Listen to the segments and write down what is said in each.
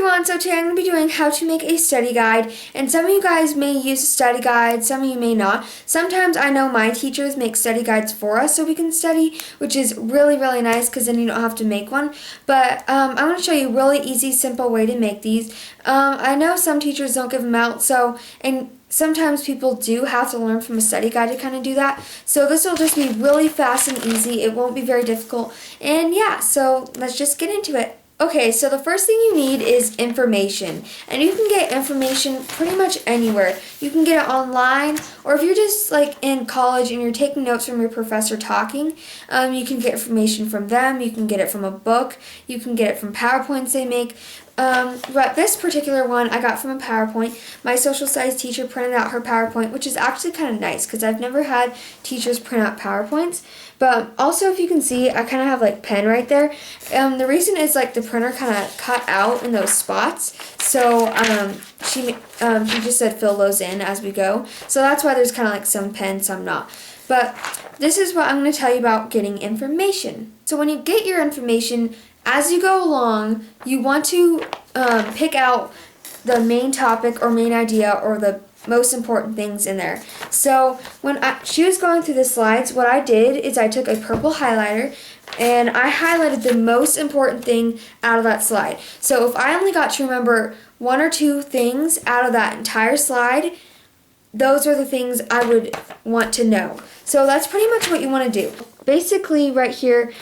everyone, so today I'm going to be doing how to make a study guide, and some of you guys may use a study guide, some of you may not. Sometimes I know my teachers make study guides for us so we can study, which is really nice because then you don't have to make one. But I'm going to show you a really easy, simple way to make these. I know some teachers don't give them out, and sometimes people do have to learn from a study guide to kind of do that. So this will just be really fast and easy. It won't be very difficult. And yeah, so let's just get into it. Okay, so the first thing you need is information, and you can get information pretty much anywhere. You can get it online, or if you're just like in college and you're taking notes from your professor talking, you can get information from them. You can get it from a book. You can get it from PowerPoints they make. But this particular one I got from a PowerPoint. My social studies teacher printed out her PowerPoint, which is actually kind of nice because I've never had teachers print out PowerPoints. But also, if you can see, I kind of have like pen right there. The reason is like the printer kind of cut out in those spots. So she just said fill those in as we go. So that's why there's kind of like some pen, some not. But this is what I'm going to tell you about getting information. So when you get your information, as you go along, you want to pick out the main topic or main idea or the most important things in there. So when she was going through the slides, what I did is I took a purple highlighter and I highlighted the most important thing out of that slide. So if I only got to remember one or two things out of that entire slide, those are the things I would want to know. So that's pretty much what you want to do. Basically, right here,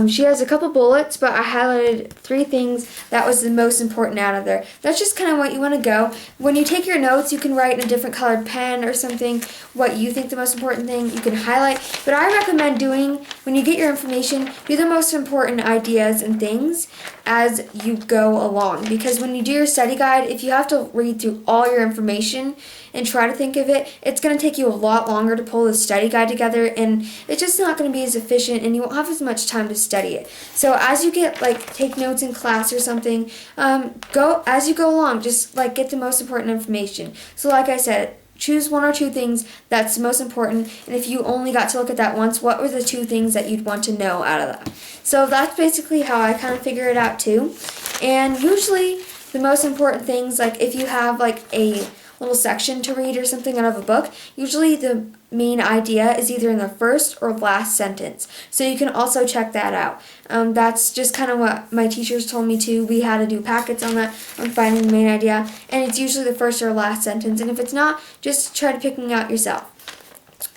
she has a couple bullets, but I highlighted 3 things that was the most important out of there. That's just kind of what you want to go. When you take your notes, you can write in a different colored pen or something what you think the most important thing you can highlight. But I recommend doing, when you get your information, do the most important ideas and things as you go along. Because when you do your study guide, if you have to read through all your information and try to think of it, it's going to take you a lot longer to pull the study guide together, and it's just not going to be as efficient, and you won't have as much time to study it. So as you get take notes in class or something, as you go along, just get the most important information. So like I said, choose 1 or 2 things that's the most important, and if you only got to look at that once, what were the 2 things that you'd want to know out of that? So that's basically how I kind of figure it out too. And usually the most important things, if you have a little section to read or something out of a book, usually the main idea is either in the first or last sentence. So you can also check that out. That's just kind of what my teachers told me too. We had to do packets on that, on finding the main idea, and it's usually the first or last sentence. And if it's not, just try to pick them out yourself.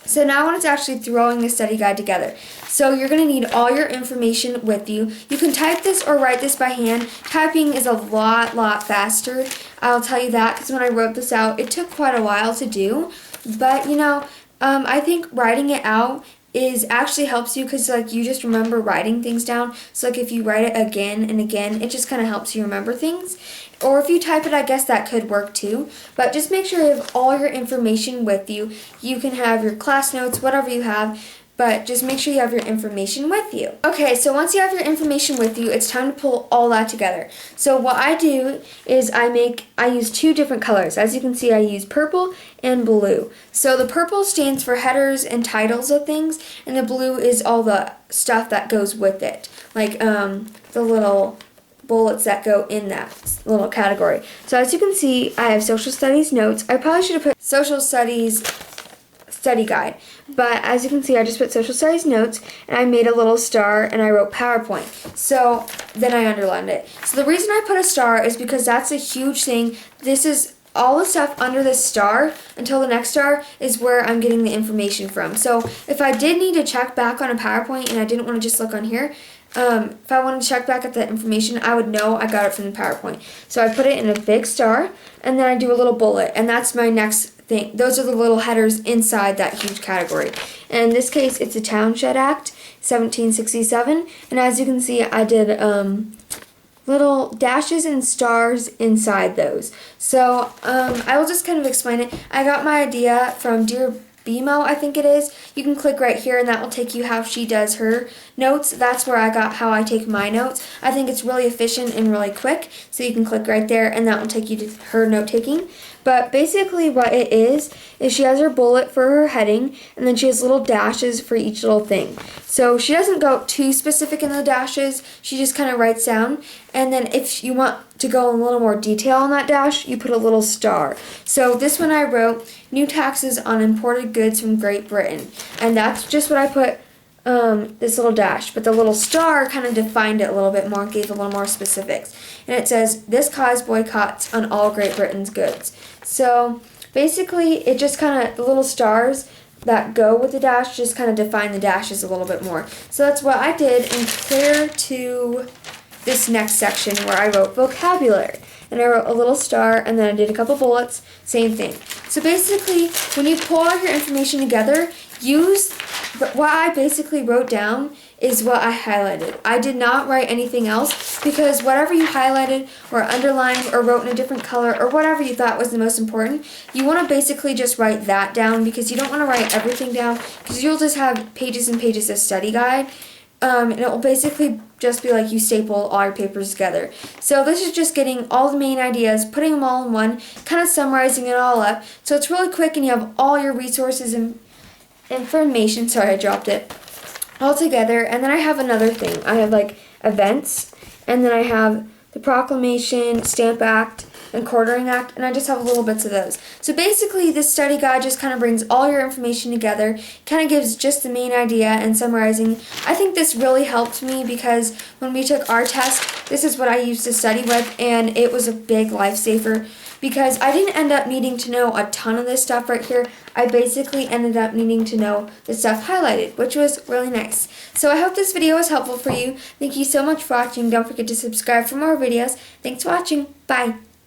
So now when it's actually throwing the study guide together. So you're going to need all your information with you. You can type this or write this by hand. Typing is a lot faster. I'll tell you that because when I wrote this out, it took quite a while to do. But, I think writing it out actually helps you because you just remember writing things down. So if you write it again and again, it just kind of helps you remember things. Or if you type it, I guess that could work too. But just make sure you have all your information with you. You can have your class notes, whatever you have, but just make sure you have your information with you. Okay, so once you have your information with you, it's time to pull all that together. So what I do is I use 2 different colors. As you can see, I use purple and blue. So the purple stands for headers and titles of things, and the blue is all the stuff that goes with it, the little bullets that go in that little category. So as you can see, I have social studies notes. I probably should have put social studies study guide, but as you can see, I just put social studies notes, and I made a little star, and I wrote PowerPoint. So then I underlined it. So the reason I put a star is because that's a huge thing. This is all the stuff under this star until the next star is where I'm getting the information from. So if I did need to check back on a PowerPoint and I didn't want to just look on here, if I wanted to check back at the information, I would know I got it from the PowerPoint. So I put it in a big star, and then I do a little bullet, and that's my next thing. Those are the little headers inside that huge category. And in this case, it's the Townshend Act, 1767, and as you can see, I did little dashes and stars inside those. So I will just kind of explain it. I got my idea from Dear BMO, I think it is. You can click right here and that will take you how she does her notes. That's where I got how I take my notes. I think it's really efficient and really quick, so you can click right there and that will take you to her note taking. But basically what it is she has her bullet for her heading, and then she has little dashes for each little thing. So she doesn't go too specific in the dashes, she just kind of writes down, and then if you want to go in a little more detail on that dash, you put a little star. So this one I wrote, new taxes on imported goods from Great Britain, and that's just what I put, this little dash, but the little star kind of defined it a little bit more, gave a little more specifics. And it says, this caused boycotts on all Great Britain's goods. So basically, it just kind of, the little stars that go with the dash just kind of define the dashes a little bit more. So that's what I did, and clear to this next section where I wrote vocabulary. And I wrote a little star, and then I did a couple bullets, same thing. So basically, when you pull all your information together, what I basically wrote down is what I highlighted. I did not write anything else, because whatever you highlighted or underlined or wrote in a different color or whatever you thought was the most important, you want to basically just write that down, because you don't want to write everything down, because you'll just have pages and pages of study guide. And it will basically just be like you staple all your papers together. So this is just getting all the main ideas, putting them all in one, kind of summarizing it all up. So it's really quick, and you have all your resources and information, sorry I dropped it, all together. And then I have another thing. I have like events, and then I have the Proclamation, Stamp Act, and Quartering Act, and I just have little bits of those. So basically this study guide just kind of brings all your information together, kind of gives just the main idea and summarizing. I think this really helped me, because when we took our test, this is what I used to study with, and it was a big lifesaver, because I didn't end up needing to know a ton of this stuff right here. I basically ended up needing to know the stuff highlighted, which was really nice. So I hope this video was helpful for you. Thank you so much for watching. Don't forget to subscribe for more videos. Thanks for watching. Bye.